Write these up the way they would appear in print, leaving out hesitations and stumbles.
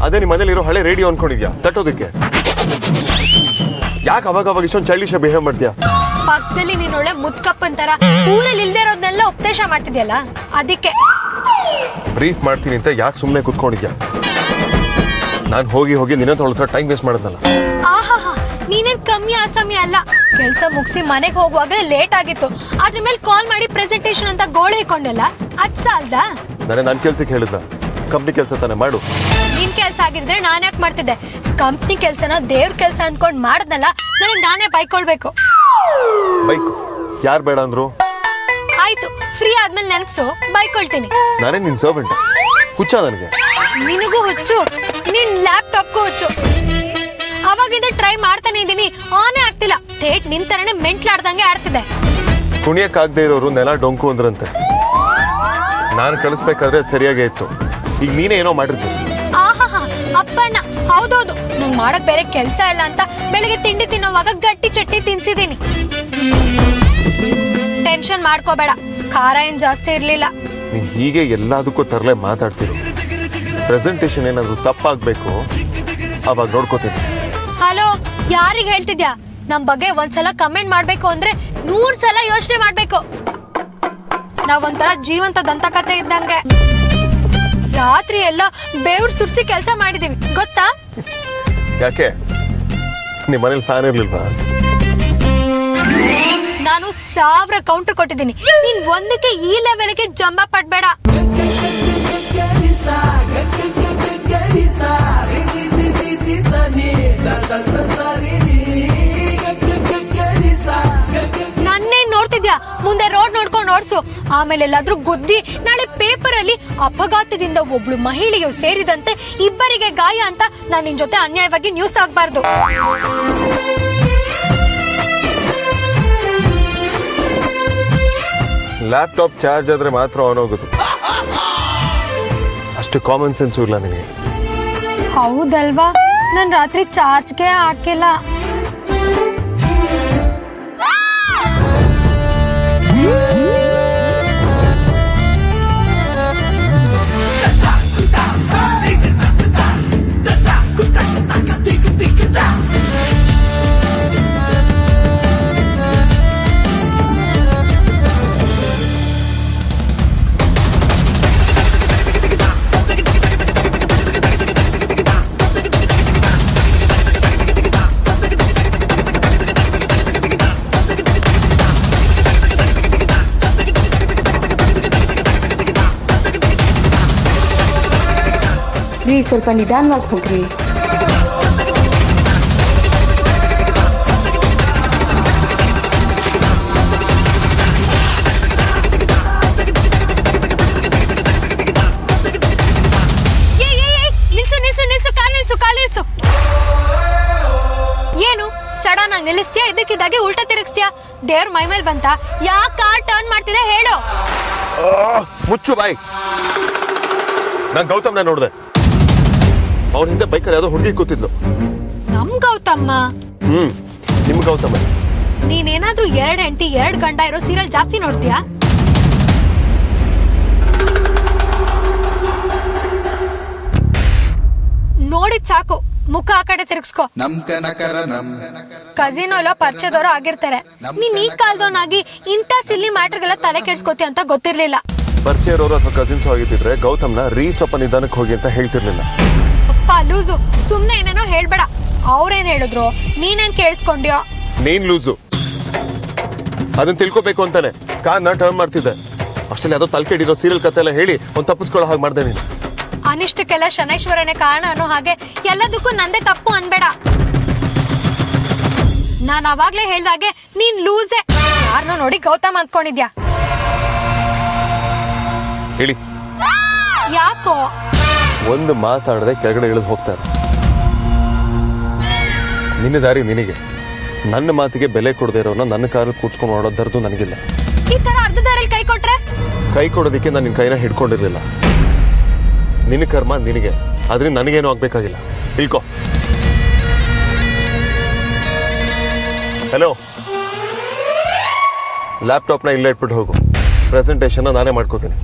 ಅದೇ ನಿಮ್ಮ ಮನೇಲಿರೋ ಹಳೆ ರೇಡಿಯೋ ಅನ್ಕೊಂಡಿದ್ಯಾ ತಟ್ಟೋದಕ್ಕೆ? ಯಾಕೆ ಅವಾಗ ಇಷ್ಟೊಂದು ಚೈಲ್ಡಿಶ್ ಬಿಹೇವ್ ಮಾಡ್ತೀಯಾ? ಪಕ್ಕದಲ್ಲಿ ನೀನ್ ಒಳ್ಳೆ ಮುದ್ಕಪ್ಪನ್ ತರ ಊರಲ್ಲಿ ಇಲ್ದೇ ಇರೋದನ್ನೆಲ್ಲ ಉಪದೇಶ ಮಾಡ್ತಿದ್ಯಲ್ಲ ಅದಕ್ಕೆ. ಬ್ರೀಫ್ ಮಾಡ್ತೀನಿ ಅಂತ ಯಾಕೆ ಸುಮ್ಮನೆ ಕುತ್ಕೊಂಡಿದ್ಯಾ? ನಾನು ಹೋಗಿ ನಿನ್ನ ಹತ್ರ ಟೈಮ್ ವೇಸ್ಟ್ ಮಾಡೋದಲ್ಲ. ಆಹಾ, ನೀನೇನ್ ಕಮ್ಮಿ ಅಸಮಯ ಅಲ್ಲ. ಕೆಲಸ ಮುಗಿಸಿ ಮನೆಗೆ ಹೋಗುವಾಗಲೇ ಲೇಟ್ ಆಗಿತ್ತು, ಅದ್ರ ಮೇಲೆ ಕಾಲ್ ಮಾಡಿ ಪ್ರೆಸೆಂಟೇಶನ್ ಅಂತ ಗೋಳೆ ಇಟ್ಕೊಂಡಲ್ಲ, ಅದ್ ಸಾಲ್ದ? ನನ್ನ ಕೆಲ್ಸಕ್ಕೆ ಹೇಳಿದ್ದ, ಕಂಪ್ನಿ ಕೆಲಸ ತಾನೇ ಮಾಡು. ನಿನ್ ಕೆಲ್ಸ ಆಗಿದ್ರೆ ನಾನು ಯಾಕೆ ಮಾಡ್ತಿದ್ದೆ? ಕಂಪ್ನಿ ಕೆಲ್ಸನ ದೇವ್ರ ಕೆಲ್ಸ ಅನ್ಕೊಂಡ್ ಮಾಡದ್ನಲ್ಲ, ನನಗೆ ನಾನೇ ಬೈಕೊಳ್ಬೇಕು. ಬೈಕ್ ಯಾರು ಬೇಡ ಅಂದ್ರು? ಆಯ್ತು, ಫ್ರೀ ಆದ್ಮೇಲೆ ನೆನಪ್ಸು, ಬೈಕೊಳ್ತೀನಿ. ನಾನೇ ನಿನ್ ಸರ್ವೆಂಟ್, ಹುಚ್ಚ ನನಗೆ? ನಿನಗೂ ಹುಚ್ಚು, ನಿನ್ ಲ್ಯಾಪ್ಟಾಪ್ಗೂ ಹುಚ್ಚು. ಅವಾಗಿಂದ ಟ್ರೈ ಮಾಡ್ತಾನೆ ಇದೀನಿ, ಆನೇ ಆಗ್ತಿಲ್ಲ. ಥೇಟ್ ನಿನ್ ತರನೇ ಮೆಂಟ್ಲಾಡ್ದಂಗೆ ಆಡ್ತಿದೆ. ಕುಣಿಯಕ್ಕಾಗದೆ ಇರೋರು ನೆಲ ಡೊಂಕು ಅಂದ್ರಂತೆ. ನಾನು ಕಳಿಸ್ಬೇಕಾದ್ರೆ ಸರಿಯಾಗೇ ಇತ್ತು, ಈಗ ನೀನೇ ಏನೋ ಮಾಡಿರ್ತೀನಿ. ಆಹಾ, ಅಪ್ಪಣ್ಣ, ಹೌದೌದು, ನಂಗೆ ಮಾಡಕ್ ಬೇರೆ ಕೆಲ್ಸ ಇಲ್ಲ ಅಂತ ಬೆಳಿಗ್ಗೆ ತಿಂಡಿ ತಿನ್ನೋವಾಗ ಗಟ್ಟಿ ಚಟ್ನಿ ತಿನ್ಸಿದೀನಿ. ಟೆನ್ಷನ್ ಮಾಡ್ಕೋಬೇಡ, ಖಾರ ಏನ್ ಜಾಸ್ತಿ ಇರ್ಲಿಲ್ಲ. ನೀನ್ ಹೀಗೆ ಎಲ್ಲದಕ್ಕೂ ತರಲೆ ಮಾತಾಡ್ತೀರಿ. ಪ್ರೆಸೆಂಟೇಶನ್ ಏನಾದ್ರು ತಪ್ಪಾಗ್ಬೇಕು, ಅವಾಗ ನೋಡ್ಕೋತೀನಿ. ಹಲೋ, ಯಾರಿಗೆ ಹೇಳ್ತಿದ್ಯಾ? ನಮ್ ಬಗ್ಗೆ ಒಂದ್ಸಲ ಕಮೆಂಟ್ ಮಾಡ್ಬೇಕು ಅಂದ್ರೆ 100 ಸಲ ಯೋಚನೆ ಮಾಡ್ಬೇಕು. ನಾವೊಂಥರ ಜೀವಂತ ದಂತಕಥೆ ಇದ್ದಂಗೆ. ರಾತ್ರಿ ಎಲ್ಲ ಬೇವ್ರು ಸುರ್ಸಿ ಕೆಲಸ ಮಾಡಿದೀವಿ, ಗೊತ್ತಾ? ಯಾಕೆ ನಿಮ್ಮ ಮನೇಲಿ ಫ್ಯಾನ್ ಇರ್ಲಿಲ್ವಾ? ನಾನು 1000 ಕೌಂಟರ್ ಕೊಟ್ಟಿದ್ದೀನಿ, ನೀನ್ ಒಂದಕ್ಕೆ ಈ ಲೆವೆಲ್ಗೆ ಜಂಬ ಪಡ್ಬೇಡ. ನನ್ನೇ ನೋಡ್ತಿದ್ಯಾ? ಮುಂದೆ ರೋಡ್ ನೋಡ್ಕೊಂಡು ಓಡ್ಸು, ಆಮೇಲೆ ಎಲ್ಲಾದ್ರೂ ಗುದ್ದಿ ನಾಳೆ ಪೇಪರ್ ಅಲ್ಲಿ ಅಪಘಾತದಿಂದ ಒಬ್ಳು ಮಹಿಳೆಯು ಸೇರಿದಂತೆ 2 ಗಾಯ ಅಂತ ನಾನು ನಿನ್ ಜೊತೆ ಅನ್ಯಾಯವಾಗಿ ನ್ಯೂಸ್ ಆಗ್ಬಾರ್ದು. ಲ್ಯಾಪ್ಟಾಪ್ ಚಾರ್ಜ್ ಆದ್ರೆ ಮಾತ್ರ ಆನ್ ಹೋಗುದು, ಅಷ್ಟು ಕಾಮನ್ ಸೆನ್ಸ್ ಇಲ್ಲ ನಿನಗೆ. ಹೌದಲ್ವಾ? ನಾನು ರಾತ್ರಿ ಚಾರ್ಜ್ಗೆ ಹಾಕಿಲ್ಲ. ರೀ, ಸ್ವಲ್ಪ ನಿಧಾನವಾಗಿ ಹೋಗ್ರಿ. ಏನು ಸಡನ್ ಆಗಿ ನಿಲ್ಲಿಸ್ತೀಯಾ? ಇದಕ್ಕಿದ್ದಾಗೆ ಉಲ್ಟಾ ತಿರುಗಿಸ್ತೀಯಾ? ದೇವ್ರ ಮೈ ಮೇಲೆ ಬಂತ? ಯಾಕೆ ಕಾರ್ ಟರ್ನ್ ಮಾಡ್ತಿದೆ ಹೇಳು? ಮುಚ್ಚು ಬಾಯ್. ನಾನು ಗೌತಮ್ನ ನೋಡಿದೆ, ಅವ್ರ ಹಿಂದೆ ಬೈಕಲ್ಲಿ ಯಾವುದೋ ಹುಡುಗಿ ಕೂತಿದ್ಲು. ನಮ್ ಗೌತಮ್ಮ? ನಿಮ್ ಗೌತಮ್ಮ. ನೀನೇನಾದ್ರೂ 2 ಹೆಂಡತಿ 2 ಗಂಡ ಇರೋ ಸೀರಿಯಲ್ ಜಾಸ್ತಿ ನೋಡ್ತೀಯಾ? ನೋಡಿದ್ ಸಾಕು, ಮುಖ ಆ ಕಡೆ ತಿರ್ಗಿಸ್ಕೋ. ಕಸಿನೋ ಎಲ್ಲ ಪರಿಚಯದವರು ಆಗಿರ್ತಾರೆ. ನೀನ್ ಈ ಕಾಲದವನಾಗಿ ಇಂಥ ಸಿಲ್ಲಿ ಮ್ಯಾಟರ್ಗೆಲ್ಲ ತಲೆ ಕೆಡ್ಸ್ಕೋತಿ ಅಂತ ಗೊತ್ತಿರ್ಲಿಲ್ಲ. ಪರಿಚಯ ಇರೋರು ಅಥವಾ ಕಸಿನ್ಸ್ ಆಗಿದ್ದಿದ್ರೆ ಗೌತಮ್ನ ಸ್ವಲ್ಪ ನಿಧಾನಕ್ಕೆ ಹೋಗಿ ಅಂತ ಹೇಳ್ತಿರ್ಲಿಲ್ಲ. ಅಪ್ಪ ಲೂಸು, ಸುಮ್ನೆ ಏನೇನೋ ಹೇಳ್ಬೇಡ. ಅವ್ರೇನ್ ಹೇಳಿದ್ರು ನೀನೇನ್ ಕೇಳಿಸ್ಕೊಂಡ್ಯೋ? ನೀನ್ ಲೂಸು, ಅದನ್ನ ತಿಳ್ಕೊಬೇಕು ಅಂತಾನೆ ಕಾರ್ನ ಟರ್ನ್ ಮಾಡ್ತಿದ್ದೆ. ಅಷ್ಟಲ್ಲಿ ಯಾವ್ದೋ ತಲೆಕೆಡಿರೋ ಸೀರಿಯಲ್ ಕತೆ ಎಲ್ಲ ಹೇಳಿ ಒಂದ್ ತಪ್ಪಿಸ್ಕೊಳ್ಳೋ ಹಾಗೆ ಮಾಡ್ದೆ ನೀನು. ಅನಿಷ್ಟಕ್ಕೆಲ್ಲ ಶನೈಶ್ವರನೇ ಕಾರಣ ಅನ್ನೋ ಹಾಗೆ ಎಲ್ಲದಕ್ಕೂ ನಂದೇ ತಪ್ಪು ಅನ್ಬೇಡ. ನಾನ್ ಅವಾಗ್ಲೇ ಹೇಳ್ದಾಗೆ ನೀನ್ ಲೂಸೆ. ಯಾರನ್ನೋ ನೋಡಿ ಗೌತಮ್ ಅಂದ್ಕೊಂಡಿದ್ಯಾ? ಹೇಳಿ. ಯಾಕೋ? ಒಂದು ಮಾತಾಡದೆ ಕೆಳಗಡೆ ಇಳಿದು ಹೋಗ್ತಾರೆ. ನಿನ್ನ ದಾರಿ ನಿನಗೆ. ನನ್ನ ಮಾತಿಗೆ ಬೆಲೆ ಕೊಡದೆ ಇರೋನ ನನ್ನ ಕಾರಲ್ಲಿ ಕೂಡ್ಸ್ಕೊಂಡು ನೋಡೋದರ್ದು ನನಗಿಲ್ಲ. ಈ ತರ ಅರ್ಧ ದಾರಲ್ಲಿ ಕೈ ಕೊಟ್ರೆ? ಕೈ ಕೊಡೋದಕ್ಕೆ ನಾನು ನಿನ್ನ ಕೈನ ಹಿಡ್ಕೊಂಡಿರ್ಲಿಲ್ಲ. ನಿನ್ನ ಕರ್ಮ ನಿನಗೆ, ಆದ್ರಿಂದ ನನಗೇನು ಆಗ್ಬೇಕಾಗಿಲ್ಲ. ಇಳ್ಕೋ. ಹಲೋ, ಲ್ಯಾಪ್ಟಾಪ್ನ ಇಲ್ಲೇ ಇಟ್ಬಿಟ್ಟು ಹೋಗು. ಪ್ರೆಸೆಂಟೇಷನ್ನ ನಾನೇ ಮಾಡ್ಕೋತೀನಿ.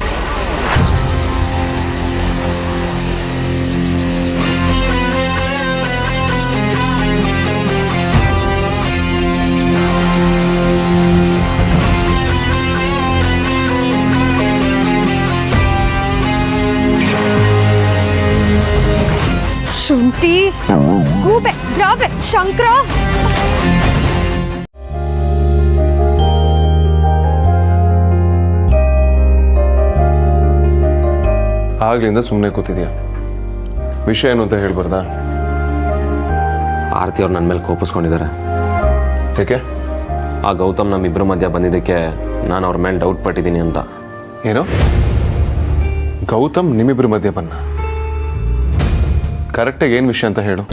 ಶುಂಠಿ ಗೂಬೆ ದ್ರಾಬೆ ಶಂಕರ. ಆಗ್ಲಿಂದ ಸುಮ್ಮನೆ ಕೂತಿದ್ಯಾ, ವಿಷಯ ಏನು ಅಂತ ಹೇಳ್ಬಾರ್ದಾ? ಆರತಿ ಅವ್ರು ನನ್ನ ಮೇಲೆ ಕೋಪಿಸ್ಕೊಂಡಿದ್ದಾರೆ. ಏಕೆ? ಆ ಗೌತಮ್ ನಮ್ಮಿಬ್ಬರ ಮಧ್ಯ ಬಂದಿದ್ದಕ್ಕೆ ನಾನು ಅವ್ರ ಮೇಲೆ ಡೌಟ್ ಪಟ್ಟಿದ್ದೀನಿ ಅಂತ. ಏನು? ಗೌತಮ್ ನಿಮ್ಮಿಬ್ಬರ ಮಧ್ಯೆ ಬನ್ನ? ಕರೆಕ್ಟಾಗಿ ಏನು ವಿಷಯ ಅಂತ ಹೇಳು.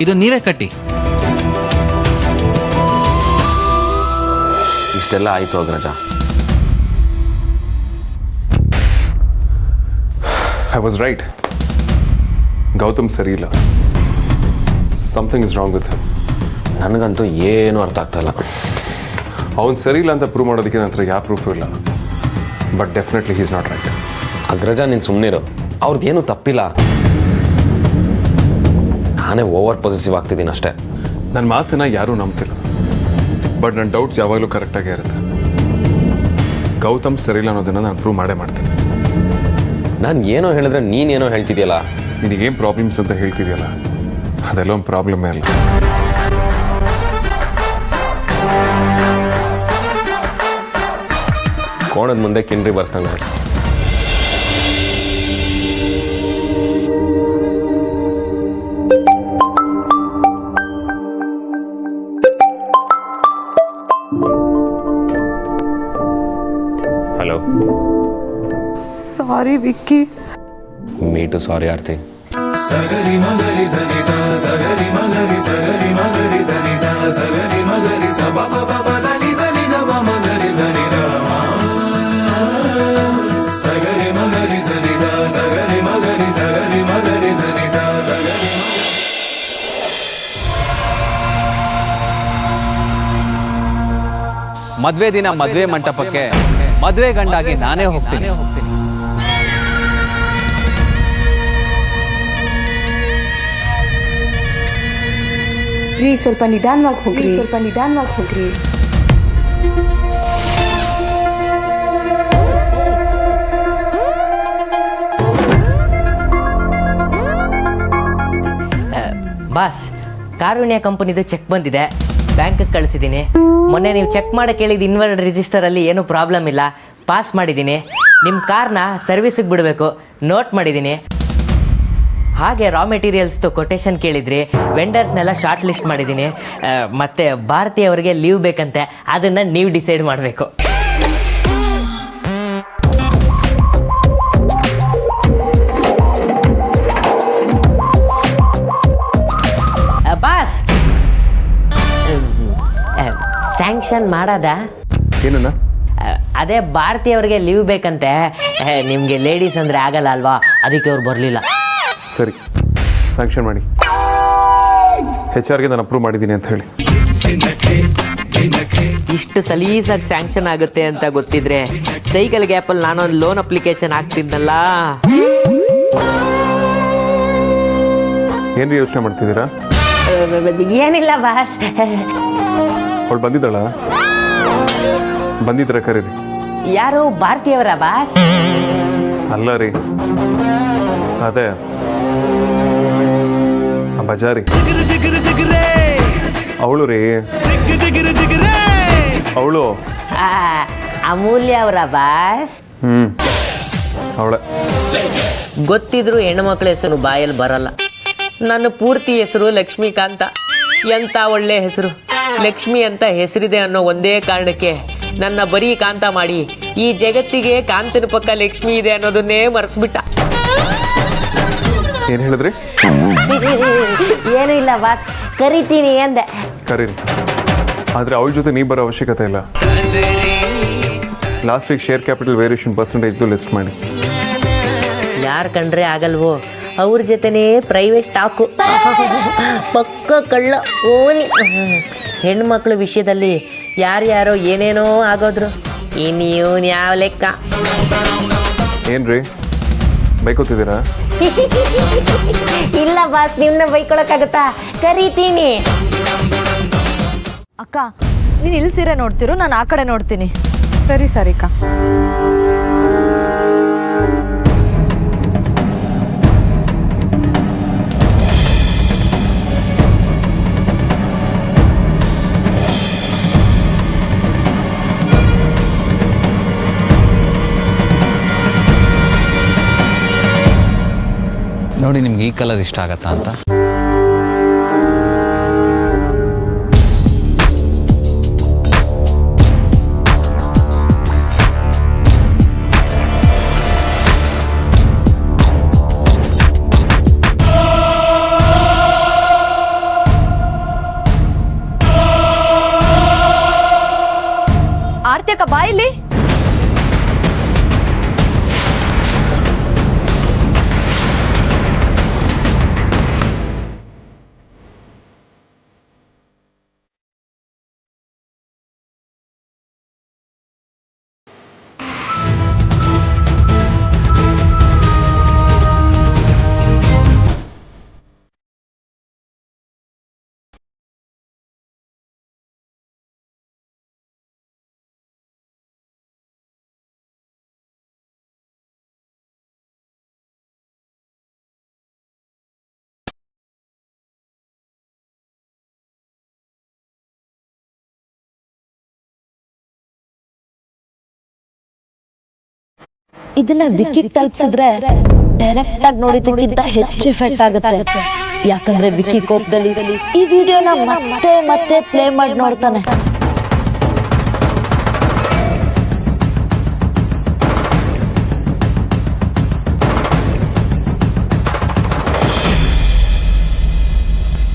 ಇದು ನೀವೇ ಕಟ್ಟಿ. ಇಷ್ಟೆಲ್ಲ ಆಯಿತು Agraja. I was right. Gautam ಸರಿ ಇಲ್ಲ. Something is wrong with him. ನನಗಂತೂ ಏನೂ ಅರ್ಥ ಆಗ್ತಾಯಿಲ್ಲ. ಅವ್ನು ಸರಿ ಇಲ್ಲ ಅಂತ ಪ್ರೂವ್ ಮಾಡೋದಕ್ಕೆ ನನ್ನ ಹತ್ರ ಯಾವ ಪ್ರೂಫು ಇಲ್ಲ. But definitely he's not right. Agraja ನೀನು ಸುಮ್ಮನಿರು, ಅವ್ರದ್ದೇನು ತಪ್ಪಿಲ್ಲ. ನಾನೇ ಓವರ್ ಪೊಸೆಸಿವ್ ಆಗ್ತಿದ್ದೀನಿ ಅಷ್ಟೇ. ನನ್ನ ಮಾತನ್ನ ಯಾರೂ ನಂಬ್ತಿಲ್ಲ, ಬಟ್ ನನ್ನ ಡೌಟ್ಸ್ ಯಾವಾಗಲೂ ಕರೆಕ್ಟಾಗೇ ಇರುತ್ತೆ. ಗೌತಮ್ ಸರಿಯಿಲ್ಲ ಅನ್ನೋದನ್ನು ನಾನು ಪ್ರೂವ್ ಮಾಡೇ ಮಾಡ್ತೀನಿ. ನಾನು ಏನೋ ಹೇಳಿದ್ರೆ ನೀನೇನೋ ಹೇಳ್ತಿದ್ಯಲ್ಲ. ನಿನಗೇನು ಪ್ರಾಬ್ಲಮ್ಸ್ ಅಂತ ಹೇಳ್ತಿದ್ಯಲ್ಲ, ಅದೆಲ್ಲ ಒಂದು ಪ್ರಾಬ್ಲಮ್ಮೇ ಅಲ್ಲ. ಕೋಣದ ಮುಂದೆ ಕಿಂಡ್ರಿ ಬರ್ಸ್ದಂಗೆ. Hello. Sorry Vicky. Me too sorry Aarti. ಸಗರಿ ಮಗರಿ ಸನಿ ಸ ಸಗರಿ ಮಗರಿ ಸಗರಿ ಮಗರಿ ಸನಿ ಸ ಸಗರಿ ಮಗರಿ ಸ ಬ ಬ ಬ ನಿ ಸನಿ ದ ಮ ಮಗರಿ ಸನಿ ದ ಸಗರಿ ಮಗರಿ ಸನಿ ಸ ಸಗರಿ ಮಗರಿ ಸಗರಿ ಮಗರಿ ಸನಿ ಸ ಸಗರಿ ಮದ್ವೆ ದಿನ ಮದ್ವೆ ಮಂಟಪಕ್ಕೆ ಮದ್ವೆ ಗಂಡಾಗಿ ನಾನೇ ಹೋಗ್ತೀನಿ. ರೀ ಸ್ವಲ್ಪ ನಿಧಾನವಾಗಿ ಹೋಗ್ರಿ. ಬಾಸ್, ಕಾರುಣ್ಯ ಕಂಪನಿದು ಚೆಕ್ ಬಂದಿದೆ, ಬ್ಯಾಂಕಿಗೆ ಕಳಿಸಿದ್ದೀನಿ. ಮೊನ್ನೆ ನೀವು ಚೆಕ್ ಮಾಡಕ್ಕೆ ಹೇಳಿದ ಇನ್ವರ್ಡ್ ರಿಜಿಸ್ಟರಲ್ಲಿ ಏನೂ ಪ್ರಾಬ್ಲಮ್ ಇಲ್ಲ, ಪಾಸ್ ಮಾಡಿದ್ದೀನಿ. ನಿಮ್ಮ ಕಾರ್ನ ಸರ್ವಿಸಿಗೆ ಬಿಡಬೇಕು, ನೋಟ್ ಮಾಡಿದ್ದೀನಿ. ಹಾಗೆ ರಾ ಮೆಟೀರಿಯಲ್ಸ್ದು ಕೊಟೇಶನ್ ಕೇಳಿದ್ರಿ, ವೆಂಡರ್ಸ್ನೆಲ್ಲ ಶಾರ್ಟ್ ಲಿಸ್ಟ್ ಮಾಡಿದ್ದೀನಿ. ಮತ್ತು ಭಾರತಿ ಅವರಿಗೆ ಲೀವ್ ಬೇಕಂತೆ, ಅದನ್ನು ನೀವು ಡಿಸೈಡ್ ಮಾಡಬೇಕು. ಬಾಸ್, ಸ್ಯಾಂಕ್ಷನ್ ಮಾಡೋದಾ? ಏನನ್ನ? ಅದೇ ಭಾರತಿ ಅವರಿಗೆ ಲೀವ್ ಬೇಕಂತೆ. ನಿಮಗೆ ಲೇಡೀಸ್ ಅಂದರೆ ಆಗಲ್ಲ ಅಲ್ವಾ, ಅದಕ್ಕೆ ಅವ್ರು ಬರಲಿಲ್ಲ. ಸರಿ, ಸ್ಯಾಂಕ್ಷನ್ ಮಾಡಿ. HR ಗೆ ನಾನು ಅಪ್ರೂವ್ ಮಾಡಿದ್ದೀನಿ ಅಂತ ಹೇಳಿ. ಇಷ್ಟು ಸಲೀಸಾಗಿ ಸ್ಯಾಂಕ್ಷನ್ ಆಗುತ್ತೆ ಅಂತ ಗೊತ್ತಿದ್ರೆ ಸೈಕಲ್ ಗ್ಯಾಪಲ್ಲಿ ನಾನೊಂದು ಲೋನ್ ಅಪ್ಲಿಕೇಶನ್ ಹಾಕ್ತಿದ್ನಲ್ಲ. ಏನ್ರಿ ಯೋಚನೆ ಮಾಡ್ತಿದ್ದೀರಾ? ಏನಿಲ್ಲ ಬಾಸ್. ಅವಳು ಬಂದಿದ್ರ ಕರೀರಿ. ಯಾರು? ಭಾರತೀಯವರ ಬಾಸ್? ಅಲ್ಲ ರೀ, ಅದೇ ಬಜಾರಿ ಅವಳು ರೀ. ಅವಳು ಅಮೂಲ್ಯ ಅವರ ಬಾಸ್? ಅವಳೆ. ಗೊತ್ತಿದ್ರು ಹೆಣ್ಮಕ್ಳ ಹೆಸರು ಬಾಯಲ್ಲಿ ಬರಲ್ಲ. ನನ್ನ ಪೂರ್ತಿ ಹೆಸರು ಲಕ್ಷ್ಮೀಕಾಂತ. ಎಂತ ಒಳ್ಳೆ ಹೆಸರು. ಲಕ್ಷ್ಮಿ ಅಂತ ಹೆಸರಿದೆ ಅನ್ನೋ ಒಂದೇ ಕಾರಣಕ್ಕೆ ನನ್ನ ಬರೀ ಕಾಂತ ಮಾಡಿ ಈ ಜಗತ್ತಿಗೆ ಕಾಂತನ ಪಕ್ಕ ಲಕ್ಷ್ಮಿ ಇದೆ ಅನ್ನೋದನ್ನೇ ಮರೆಸ್ಬಿಟ್ಟ. ಏನ್ ಹೇಳಿದ್ರಿ? ಏನೂ ಇಲ್ಲ ಬಾಸ್, ಕರಿತೀನಿ ಅಂದೆ. ಕರೀರಿ, ಆದ್ರೆ ಅವಳ ಜೊತೆ ನೀ ಬರೋ ಅವಶ್ಯಕತೆ ಇಲ್ಲ. Last week share capital variation ಪರ್ಸೆಂಟೇಜ್ದು ಲಿಸ್ಟ್ ಮಾಡಿ. ಯಾರು ಕಂಡ್ರೆ ಆಗಲ್ವೋ ಅವ್ರ ಜೊತೆನೇ ಪ್ರೈವೇಟ್ ಟಾಕು. ಪಕ್ಕ ಕಳ್ಳ ಓನಿ. ಹೆಣ್ಮಕ್ಳ ವಿಷಯದಲ್ಲಿ ಯಾರ್ಯಾರೋ ಏನೇನೋ ಆಗೋದ್ರು. ಇನ್ಯೂನ್ ಯಾವ ಲೆಕ್ಕ? ಏನ್ರಿ ಬೈಕೋತಿದ್ದೀರಾ? ಇಲ್ಲ ಬಾಸ್, ನಿಮ್ಮನ್ನ ಬೈಕೊಳಕ್ಕಾಗತ್ತಾ? ಕರೀತೀನಿ. ಅಕ್ಕ ನೀನು ಇಲ್ಲಿ ಸೀರೆ ನೋಡ್ತಿರು, ನಾನು ಆ ಕಡೆ ನೋಡ್ತೀನಿ. ಸರಿ ಸಾರಿಕಾ. ನೋಡಿ ನಿಮ್ಗೆ ಈ ಕಲರ್ ಇಷ್ಟ ಆಗತ್ತಾ ಅಂತ. ಆರ್ತಿ ಅಕ್ಕ ಬಾ ಇಲ್ಲಿ. ಇದನ್ನ ವಿಕಿಗೆ ತಲುಪಿಸಿದ್ರೆ ಡೈರೆಕ್ಟ್ ಆಗಿ ನೋಡಿದ್ದಕ್ಕಿಂತ ಹೆಚ್ಚು ಎಫೆಕ್ಟ್ ಆಗುತ್ತೆ. ಯಾಕಂದ್ರೆ ವಿಕಿ ಕೋಪದಲ್ಲಿ ಈ ವಿಡಿಯೋನ ಮತ್ತೆ ಮತ್ತೆ ಪ್ಲೇ ಮಾಡಿ ನೋಡ್ತಾನೆ.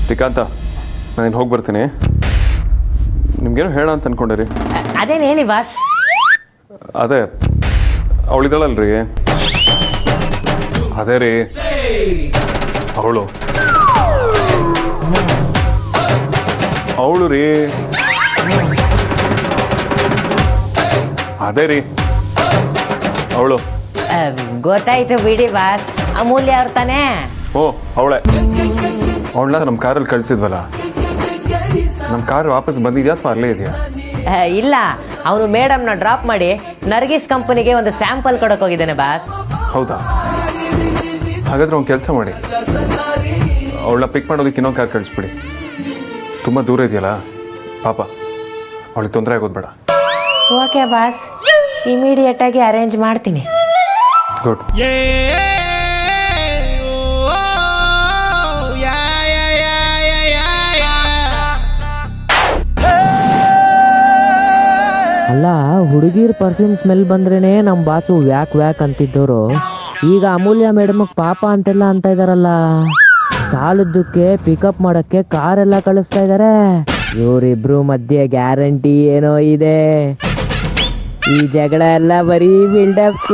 ಶ್ರೀಕಾಂತ, ನಾನು ಹೋಗಿ ಬರ್ತೀನಿ. ನಿಮ್ಗೇನು ಹೇಳ ಅಂತ ಅನ್ಕೊಂಡಿರಿ? ಅದೇನು ಹೇಳಿ ಬಾಸ್. ಅದೇ ಅವಳಿದ್ದಾಳಲ್ರಿ, ಅದೇ ರೀ ಅವಳು ರೀ ಅದೇ ರೀ ಅವಳು. ಗೊತ್ತಾಯ್ತು ಬಿಡಿ ಬಾಸ್, ಅಮೂಲ್ಯ ಅವ್ರ ತಾನೇ? ಓ ಅವಳೇ. ಅವಳನ್ನ ನಮ್ಮ ಕಾರಲ್ಲಿ ಕಳಿಸಿದ್ವಲ್ಲ, ನಮ್ಮ ಕಾರ್ ವಾಪಸ್ ಬಂದಿದ್ಯಾ ಅಥವಾ ಅಲ್ಲೇ ಇದೆಯಾ? ಇಲ್ಲ, ಅವನು ಮೇಡಮ್ನ ಡ್ರಾಪ್ ಮಾಡಿ ನರ್ಗಿಸ್ ಕಂಪನಿಗೆ ಒಂದು ಸ್ಯಾಂಪಲ್ ಕೊಡಕ್ಕೆ ಹೋಗಿದ್ದಾನೆ ಬಾಸ್. ಹೌದಾ? ಹಾಗಾದ್ರೆ ಒಂದು ಕೆಲಸ ಮಾಡಿ, ಅವಳನ್ನ ಪಿಕ್ ಮಾಡೋದಕ್ಕೆ ಇನ್ನೊಂದು ಕಾರ್ ಕಳಿಸ್ಬಿಡಿ. ತುಂಬ ದೂರ ಇದೆಯಲ್ಲ ಪಾಪ, ಅವಳಿಗೆ ತೊಂದರೆ ಆಗೋದು ಬೇಡ. ಓಕೆ ಬಾಸ್, ಇಮಿಡಿಯೇಟ್ ಆಗಿ ಅರೇಂಜ್ ಮಾಡ್ತೀನಿ. ಗುಡ್. ಅಲ್ಲ, ಹುಡುಗಿರ್ ಪರ್ಫ್ಯೂಮ್ ಸ್ಮೆಲ್ ಬಂದ್ರೇನೆ ನಮ್ಮ ಬಾಸು ವ್ಯಾಕ್ ವ್ಯಾಕ್ ಅಂತಿದ್ದವರು ಈಗ ಅಮೂಲ್ಯ ಮೇಡಮ್ಗೆ ಪಾಪ ಅಂತೆಲ್ಲ ಅಂತ ಇದಾರಲ್ಲ. ಸಾಲದ್ದಕ್ಕೆ ಪಿಕಪ್ ಮಾಡಕ್ಕೆ ಕಾರೆಲ್ಲ ಕಳಿಸ್ತಾ ಇದಾರೆ. ಇವರಿಬ್ರು ಮಧ್ಯೆ ಗ್ಯಾರಂಟಿ ಏನೋ ಇದೆ. ಈ ಜಗಳ ಎಲ್ಲ ಬರೀ ಬಿಲ್ಡಪ್.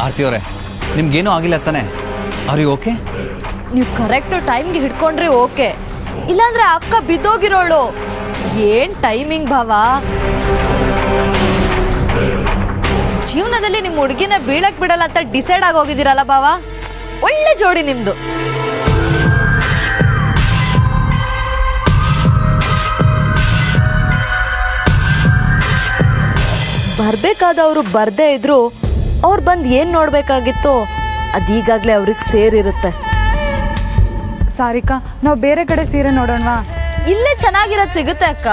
ಆರ್ತಿ ಅವರೇ, ನಿಮ್ಗೇನೂ ಆಗಿಲ್ಲ ತಾನೆ? Are you okay? ನೀವು ಕರೆಕ್ಟ್ ಟೈಮ್ಗೆ ಹಿಡ್ಕೊಂಡ್ರೆ ಓಕೆ, ಇಲ್ಲಾಂದ್ರೆ ಅಕ್ಕ ಬಿದ್ದೋಗಿರೋಳು. ಏನ್ ಟೈಮಿಂಗ್ ಭಾವ. ಜೀವನದಲ್ಲಿ ನಿಮ್ಮ ಹುಡುಗಿನ ಬೀಳಕ್ ಬಿಡಲ್ಲ ಅಂತ ಡಿಸೈಡ್ ಆಗಿ ಹೋಗಿದ್ದೀರಲ್ಲ ಭಾವ. ಒಳ್ಳೆ ಜೋಡಿ ನಿಮ್ದು. ಬರ್ಬೇಕಾದವರು ಬರ್ದೇ ಇದ್ರು ಅವ್ರು ಬಂದು ಏನ್ ನೋಡ್ಬೇಕಾಗಿತ್ತು ಅದೀಗಾಗ್ಲೇ ಅವ್ರಿಗೆ ಸೇರಿರುತ್ತೆ. ಸಾರಿಕಾ, ನಾವು ಬೇರೆ ಕಡೆ ಸೀರೆ ನೋಡೋಣವಾ? ಇಲ್ಲೇ ಚೆನ್ನಾಗಿರೋದು ಸಿಗುತ್ತೆ ಅಕ್ಕ.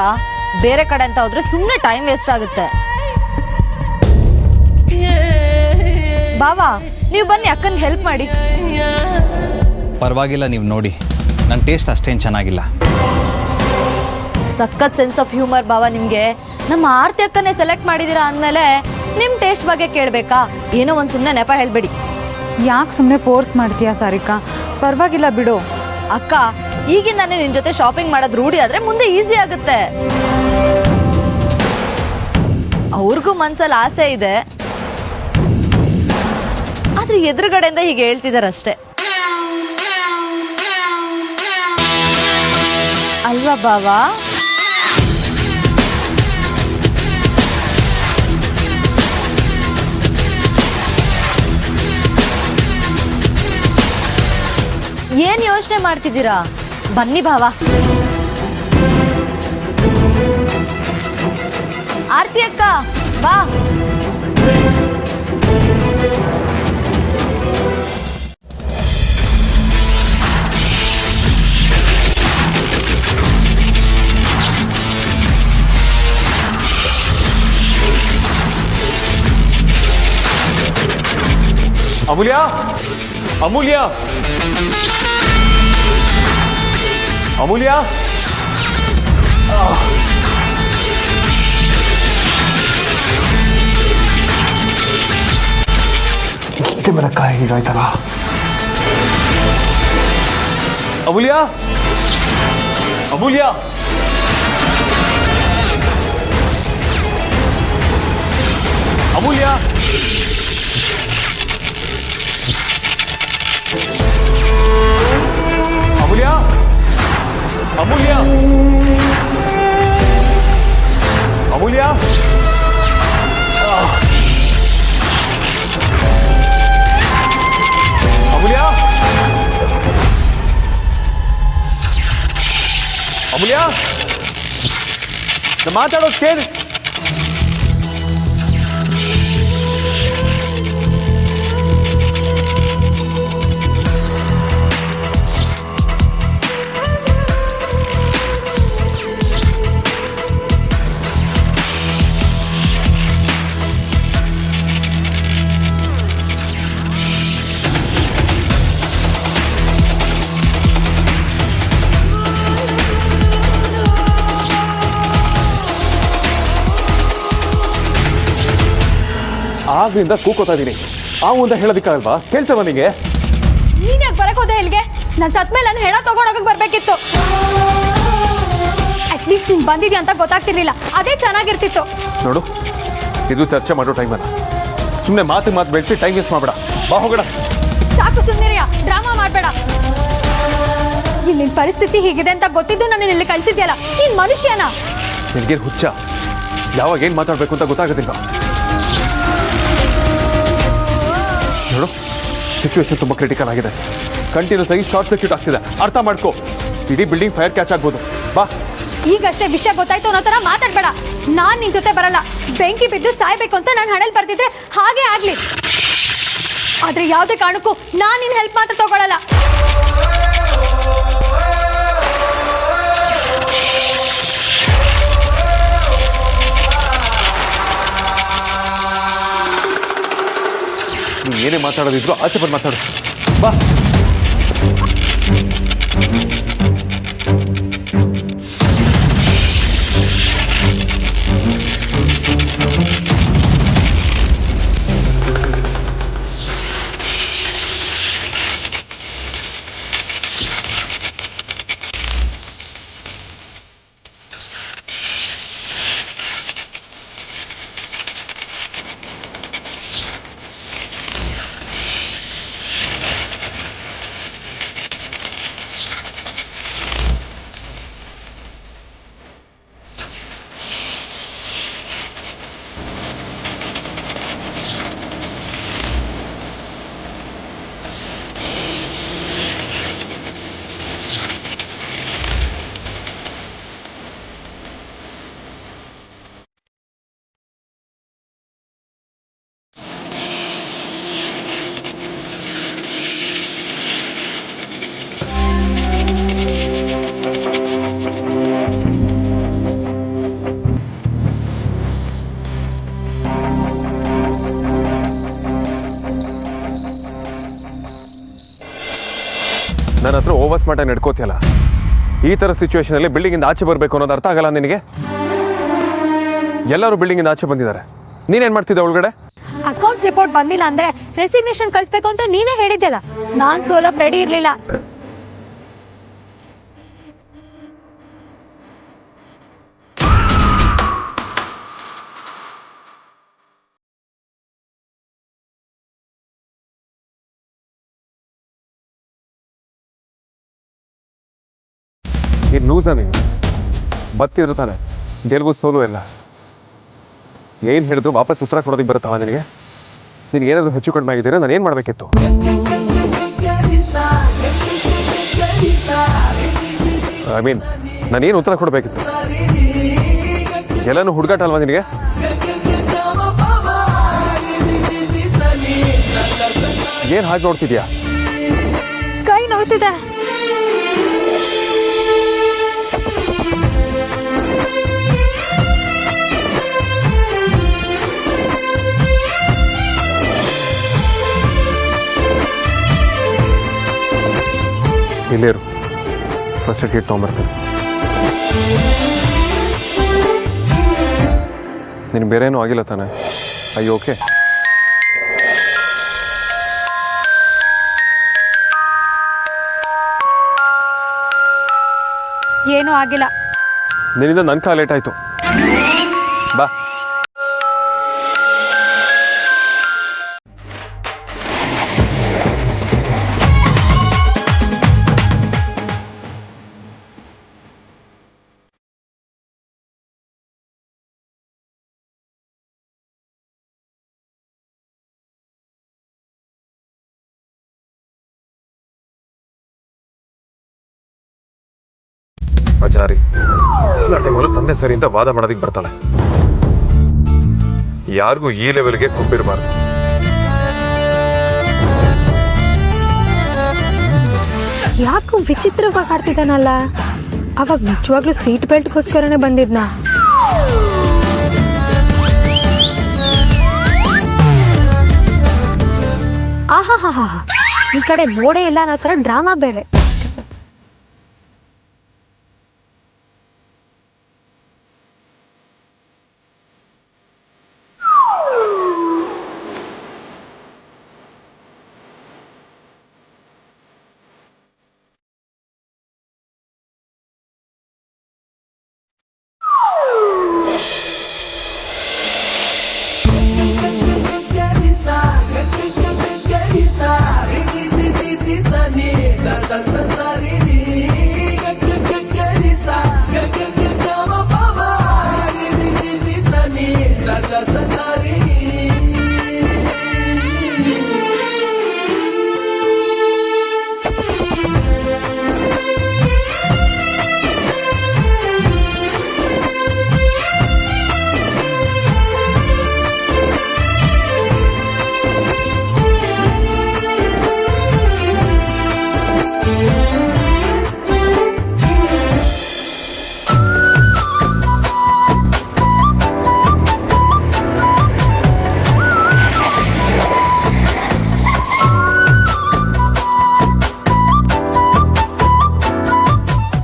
ಬೇರೆ ಕಡೆ ಅಂತ ಹೋದ್ರೆ ಸುಮ್ಮನೆ ಟೈಮ್ ವೇಸ್ಟ್ ಆಗುತ್ತೆ. ಬಾವಾ, ನೀವು ಬನ್ನಿ, ಅಕ್ಕನಿಗೆ ಹೆಲ್ಪ್ ಮಾಡಿ. ಪರವಾಗಿಲ್ಲ, ನೀವು ನೋಡಿ, ನನ್ನ ಟೇಸ್ಟ್ ಅಷ್ಟೇನು ಚೆನ್ನಾಗಿಲ್ಲ. ಸಖತ್ ಸೆನ್ಸ್ ಆಫ್ ಹ್ಯೂಮರ್ ಬಾವ ನಿಮಗೆ. ನಮ್ಮ ಆರ್ತಿ ಅಕ್ಕನೇ ಸೆಲೆಕ್ಟ್ ಮಾಡಿದ್ದೀರಾ ಅಂದಮೇಲೆ ನಿಮ್ಮ ಟೇಸ್ಟ್ ಬಗ್ಗೆ ಕೇಳಬೇಕಾ? ಏನೋ ಒಂದು ಸುಮ್ಮನೆ ನೆಪ ಹೇಳ್ಬೇಡಿ. ಯಾಕೆ ಸುಮ್ಮನೆ ಫೋರ್ಸ್ ಮಾಡ್ತೀಯಾ ಸಾರಿಕಾ? ಪರವಾಗಿಲ್ಲ ಬಿಡು. ಅಕ್ಕ, ಈಗಿಂದಾನೇ ನಿನ್ನ ಜೊತೆ ಶಾಪಿಂಗ್ ಮಾಡೋದು ರೂಢಿ ಆದರೆ ಮುಂದೆ ಈಸಿ ಆಗುತ್ತೆ. ಇವ್ರಿಗೂ ಮನ್ಸಲ್ಲಿ ಆಸೆ ಇದೆ, ಆದ್ರೆ ಎದುರುಗಡೆಯಿಂದ ಹೀಗೆ ಹೇಳ್ತಿದಾರಷ್ಟೇ ಅಲ್ವಾ ಬಾವಾ? ಏನ್ ಯೋಚನೆ ಮಾಡ್ತಿದ್ದೀರಾ? ಬನ್ನಿ ಭಾವ. ಆರ್ತಿ ಅಕ್ಕ ಬಾ. ಅಮೂಲ್ಯ, ಅಮೂಲ್ಯ, ಅಮೂಲ್ಯ, ಇಷ್ಟೇ ಬರಕ್ಕ ಹೀಗಾಯ್ತಲ್ಲ. ಅಮೂಲ್ಯ, ಅಮೂಲ್ಯ, ಅಮೂಲ್ಯ, ಅಮೂಲ್ಯ, ಅಮೂಲ್ಯ, ಅಮೂಲ್ಯ, ಅಮೂಲ್ಯ, ಅಮೂಲ್ಯ, ನಾ ಮಾತಾಡೋದು ಕೇಳಿ. ಆಗ್ಲಿಂದ ಕೂಕೋತಾ ಇದೀನಿ. ಆ ಮುಂದೆ ಹೇಳೋದಿಕ್ಕಲ್ವಾ? ಕೇಳ್ಸವ ನಿಂಗೆ? ನೀನ್ ಯಾಕೆ ಬರಕ್ ಹೋದೆ ಇಲ್ಲಿಗೆ? ನಾನು ಸತ್ಮೇಲೆ ನಾನು ಹೆಣ ತಗೊಂಡೋಗಕ್ ಬರ್ಬೇಕಿತ್ತು. ಅಟ್ಲೀಸ್ಟ್ ನೀನ್ ಬಂದಿದ್ಯಾ ಅಂತ ಗೊತ್ತಾಗ್ತಿರ್ಲಿಲ್ಲ, ಅದೇ ಚೆನ್ನಾಗಿರ್ತಿತ್ತು. ನೋಡು, ಇದು ಚರ್ಚೆ ಮಾಡೋ ಟೈಮ್ ಅಲ್ಲ. ಸುಮ್ಮನೆ ಮಾತು ಬೆಳೆಸಿ ಟೈಮ್ ವೇಸ್ಟ್ ಮಾಡಬೇಡ. ಬಾ ಹೋಗೋಣ. ಸಾಕು ಸುಮ್ಮನಿರಿಯ, ಡ್ರಾಮಾ ಮಾಡಬೇಡ. ಇಲ್ಲಿನ ಪರಿಸ್ಥಿತಿ ಹೀಗಿದೆ ಅಂತ ಗೊತ್ತಿದ್ದು ನಾನು ಇಲ್ಲಿ ಕಳ್ಸಿದ್ಯಲ್ಲ, ನೀನ್ ಮನುಷ್ಯನ? ನಿನಗೆ ಹುಚ್ಚ? ಯಾವಾಗ ಏನು ಮಾತಾಡಬೇಕು ಅಂತ ಗೊತ್ತಾಗೋದಿಲ್ಲ. ನೋಡು, ಸಿಚುವೇಶನ್ ತುಂಬ ಕ್ರಿಟಿಕಲ್ ಆಗಿದೆ. ಕಂಟಿನ್ಯೂಸ್ ಆಗಿ ಶಾರ್ಟ್ ಸರ್ಕ್ಯೂಟ್ ಆಗ್ತಿದೆ. ಅರ್ಥ ಮಾಡ್ಕೋ. ಇಡೀ ಬಿಲ್ಡಿಂಗ್ ಫೈರ್ ಕ್ಯಾಚ್ ಆಗ್ಬೋದು. ಬಾ. ಈಗಷ್ಟೇ ವಿಷಯ ಗೊತ್ತಾಯ್ತು ಅನ್ನೋ ಥರ ಮಾತಾಡ್ಬೇಡ. ನಾನ್ ನಿನ್ ಜೊತೆ ಬರಲ್ಲ. ಬೆಂಕಿ ಬಿದ್ದು ಸಾಯ್ಬೇಕು ಅಂತ ನಾನು ಹಣೆಲ್ ಬರ್ತಿದ್ರೆ ಹಾಗೆ ಆಗ್ಲಿ. ಆದ್ರೆ ಯಾವುದೇ ಕಾರಣಕ್ಕೂ ನಾನ್ ನಿನ್ ಹೆಲ್ಪ್ ಮಾತ್ರ ತಗೊಳ್ಳಲ್ಲ. ನೀನು ಏನೇ ಮಾತಾಡೋದಿದ್ರು ಆಚೆ ಬಂದು ಮಾತಾಡು. ಬಾ. ನನ್ನ ಹತ್ರ ಓವರ್ ಸ್ಮಾರ್ಟಾಗಿ ನಡ್ಕೋತಿಯಲ್ಲ. ಈ ಥರ ಸಿಚುವೇಶನಲ್ಲಿ ಬಿಲ್ಡಿಂಗಿಂದ ಆಚೆ ಬರಬೇಕು ಅನ್ನೋದು ಅರ್ಥ ಆಗಲ್ಲ ನಿನಗೆ? ಎಲ್ಲರೂ ಬಿಲ್ಡಿಂಗಿಂದ ಆಚೆ ಬಂದಿದ್ದಾರೆ. ನೀನೇನು ಮಾಡ್ತಿದ್ದೆ ಒಳಗಡೆ? ಅಕೌಂಟ್ಸ್ ರಿಪೋರ್ಟ್ ಬಂದಿಲ್ಲ ಅಂದ್ರೆ ರೆಸಿಗ್ನೇಷನ್ ಕಳಿಸ್ಬೇಕು ಅಂತ ನೀನೇ ಹೇಳಿದ್ಯಲ್ಲ. ನಾನ್ ಸೋಲಕ್ ರೆಡಿ ಇರ್ಲಿಲ್ಲ. ನೀನು ಲೂಸ ನೀನು ಬತ್ತಿದ್ರು ತಾನೆ ಗೆಲುವು ಸೋಲು ಎಲ್ಲ ಏನು ಹೇಳಿದ್ರು ವಾಪಸ್ ಉತ್ತರ ಕೊಡೋದಕ್ಕೆ ಬರುತ್ತವ ನಿನಗೆ ನಿನಗೇನಾದರೂ ಹೆಚ್ಚು ಕಡಿಮೆ ಆಗಿದ್ದೀರಾ ನಾನು ಏನು ಮಾಡಬೇಕಿತ್ತು ಐ ಮೀನ್ ನಾನೇನು ಉತ್ತರ ಕೊಡಬೇಕಿತ್ತು ಎಲ್ಲನೂ ಹುಡುಗಾಟ ಅಲ್ವಾ ನಿನಗೆ ಏನು ಹಾಗೆ ನೋಡ್ತಿದ್ಯಾ ಕೈ ನೋವ್ತಿದೆ. ಇಲ್ಲೇ ಇರು ಫಸ್ಟ್ ಏಡ್ ಕಿಟ್ ತೊಗೊಂಬರ್ತೀನಿ ನಿನಗೆ ಬೇರೆ ಏನೂ ಆಗಿಲ್ಲ ತಾನೆ ಅಯ್ಯೋ ಓಕೆ ಏನೂ ಆಗಿಲ್ಲ. ನಿನ್ನಿಂದ ನನ್ನ ಕಾಲ ಲೇಟ್ ಆಯಿತು ಬಾ ಅಜಾರಿ ಎಲ್ಲ ಟೈಮಲ್ಲೂ ತಂದೆ ಸರಿ ಅಂತ ವಾದ ಮಾಡೋದಕ್ಕೆ ಬರ್ತಾಳೆ ಯಾರಿಗೂ ಈ ಲೆವೆಲ್ಗೆ ಕೊಬ್ಬಿರಬಾರ್ದು ಯಾಕೋ ವಿಚಿತ್ರವಾಗಿ ಆಡ್ತಿದ್ದಾನಲ್ಲ. ಅವಾಗ ನಿಜವಾಗ್ಲೂ ಸೀಟ್ ಬೆಲ್ಟ್ಗೋಸ್ಕರನೇ ಬಂದಿದ್ನ. ಆಹಾ ಹಾ ಹಾ ಈ ಕಡೆ ನೋಡೇ ಇಲ್ಲ ಅನ್ನೋ ಥರ ಡ್ರಾಮಾ ಬೇರೆ.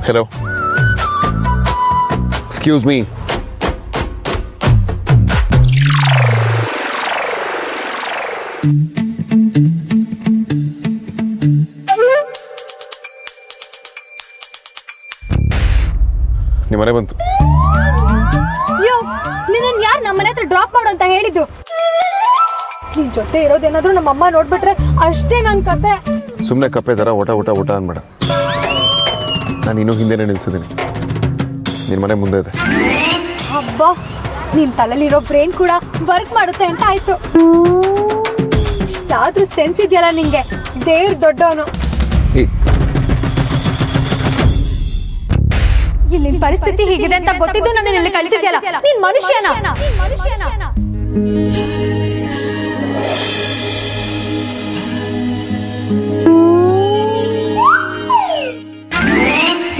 Hello. Excuse me. ನಿಮ್ಮ ಮನೆ ಬಂತು. ಯೋ, ನಿನ್ನನ್ ಯಾರು ನಮ್ಮನೆ ಹತ್ರ ಡ್ರಾಪ್ ಮಾಡು ಅಂತ ಹೇಳಿದ್ದು? ನಿನ್ ಜೊತೆ ಇರೋದೇನಾದ್ರೂ ನಮ್ಮಮ್ಮ ನೋಡ್ಬಿಟ್ರೆ ಅಷ್ಟೇ ನನ್ ಕತೆ. ಸುಮ್ಮನೆ ಕಪ್ಪೆ ಥರ ಊಟ ಅನ್ಬೇಡ. ನಾನು ಇನ್ನೂ ಹಿಂದೆನೇ ನಿಲ್ಸಿದ್ದೀನಿ. ನಿನ್ನ ಮನೆ ಮುಂದೆ ಇದೆ. ಅಬ್ಬಾ, ನಿನ್ ತಲೆಲಿರೋ ಬ್ರೈನ್ ಕೂಡ ವರ್ಕ್ ಮಾಡುತ್ತೆ ಅಂತ ಆಯ್ತು. ಇಷ್ಟಾದ್ರೂ ಸೆನ್ಸ್ ಇದೆಯಲ್ಲ ನಿಂಗೆ. ದೇವ್ರ ದೊಡ್ಡವನು. ಇಲ್ಲಿ ಪರಿಸ್ಥಿತಿ ಹೀಗಿದೆ ಅಂತ ಗೊತ್ತಿದ್ದು ನನ್ನ ಇಲ್ಲಿ ಕಳಿಸಿದ್ಯಲ್ಲ. ನೀನ್ ಮನುಷ್ಯನ?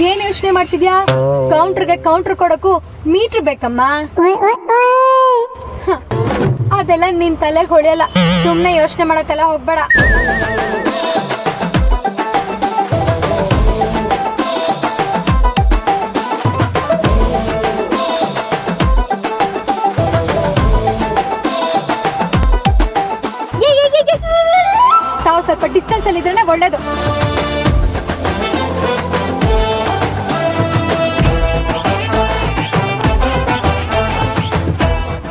ಏನ್ ಯೋಚನೆ ಮಾಡ್ತಿದ್ಯಾ? ಕೌಂಟರ್ಗೆ ಕೌಂಟರ್ ಕೊಡಕ್ಕೂ ಮೀಟರ್ ಬೇಕಮ್ಮ. ಅದೆಲ್ಲ ನಿನ್ ತಲೆಗೆ ಹೊಳೆಯಲ್ಲ. ಸುಮ್ನೆ ಯೋಚನೆ ಮಾಡಕ್ಕೆಲ್ಲ ಹೋಗ್ಬೇಡ. ತಾವು ಸ್ವಲ್ಪ ಡಿಸ್ಟೆನ್ಸ್ ಅಲ್ಲಿ ಇದ್ರೇನೆ ಒಳ್ಳೇದು.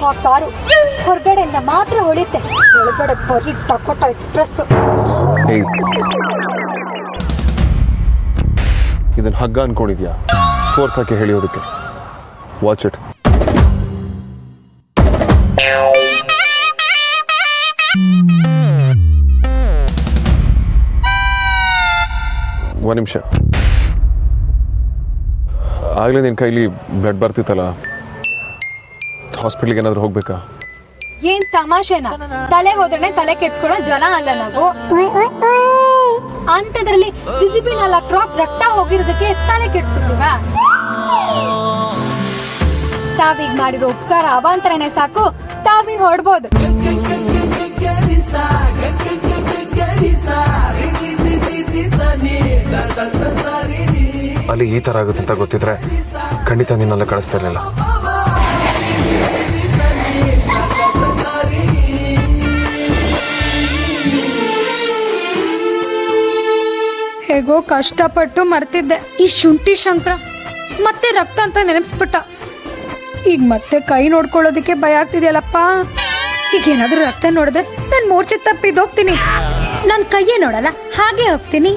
ಆ ಕಾರು ಹೊರಗಡೆಯಿಂದ ಮಾತ್ರ ಹೊಳೆಯುತ್ತೆ, ಒಳಗಡೆ ಬರೀ ಟೊಕೊಟೊ ಎಕ್ಸ್ಪ್ರೆಸ್. ಇದನ್ನ ಹಗ್ಗ ಅನ್ಕೊಂಡಿದ್ಯಾ? ಫೋರ್ಸ್ ಹಾಕಿ ಹೇಳಿಯೋದಕ್ಕೆ. Watch it. ಒಂದು ನಿಮಿಷ. ಆಗಲೇ ನಿನ್ನ ಕೈಲಿ ಬ್ಲಡ್ ಬರ್ತಿತ್ತಲ್ಲ, ಹಾಸ್ಪಿಟ್ಲಿಗೆ ಏನಾದರೂ ಹೋಗ್ಬೇಕಾ? ಏನ್ ತಮಾಷೆನಾ? ತಲೆ ಹೋದ್ರೆ ತಲೆ ಕೆಡ್ಸ್ಕೊಳ್ಳೋ ಜನ ಅಲ್ಲ ನಾವು. ಅಂತದ್ರಲ್ಲಿ ಜುಜುಬಿ 4 ಡ್ರಾಪ್ ರಕ್ತ ಹೋಗಿರೋದಕ್ಕೆ ತಲೆ ಕೆಡ್ಸ್ಕೊತೀವ? ತಾವೀಗ್ ಮಾಡಿರೋ ಉಪಕಾರ ಅವಾಂತರನೇ ಸಾಕು, ತಾವಿನ್ ಹೊಡ್ಬೋದು. ಅಲ್ಲಿ ಈ ಥರ ಆಗುತ್ತೆ ಅಂತ ಗೊತ್ತಿದ್ರೆ ಖಂಡಿತ ನಿನ್ನೆಲ್ಲ ಕಳಿಸ್ತಾ ಇರಲಿಲ್ಲ. ಹೇಗೋ ಕಷ್ಟಪಟ್ಟು ಮರ್ತಿದ್ದೆ. ಈ ಶುಂಠಿ ಶಂಕರ ಮತ್ತೆ ರಕ್ತ ಅಂತ ನೆನಪಿಸ್ಬಿಟ್ಟ. ಈಗ ಮತ್ತೆ ಕೈ ನೋಡ್ಕೊಳ್ಳೋದಕ್ಕೆ ಭಯ ಆಗ್ತಿದೆಯಲ್ಲಪ್ಪ. ಈಗ ಏನಾದ್ರೂ ರಕ್ತ ನೋಡಿದ್ರೆ ನಾನು ಮೂರ್ಛೆ ತಪ್ಪಿದ್ದು ಹೋಗ್ತೀನಿ. ನಾನು ಕೈಯೇ ನೋಡಲ್ಲ, ಹಾಗೆ ಹೋಗ್ತೀನಿ.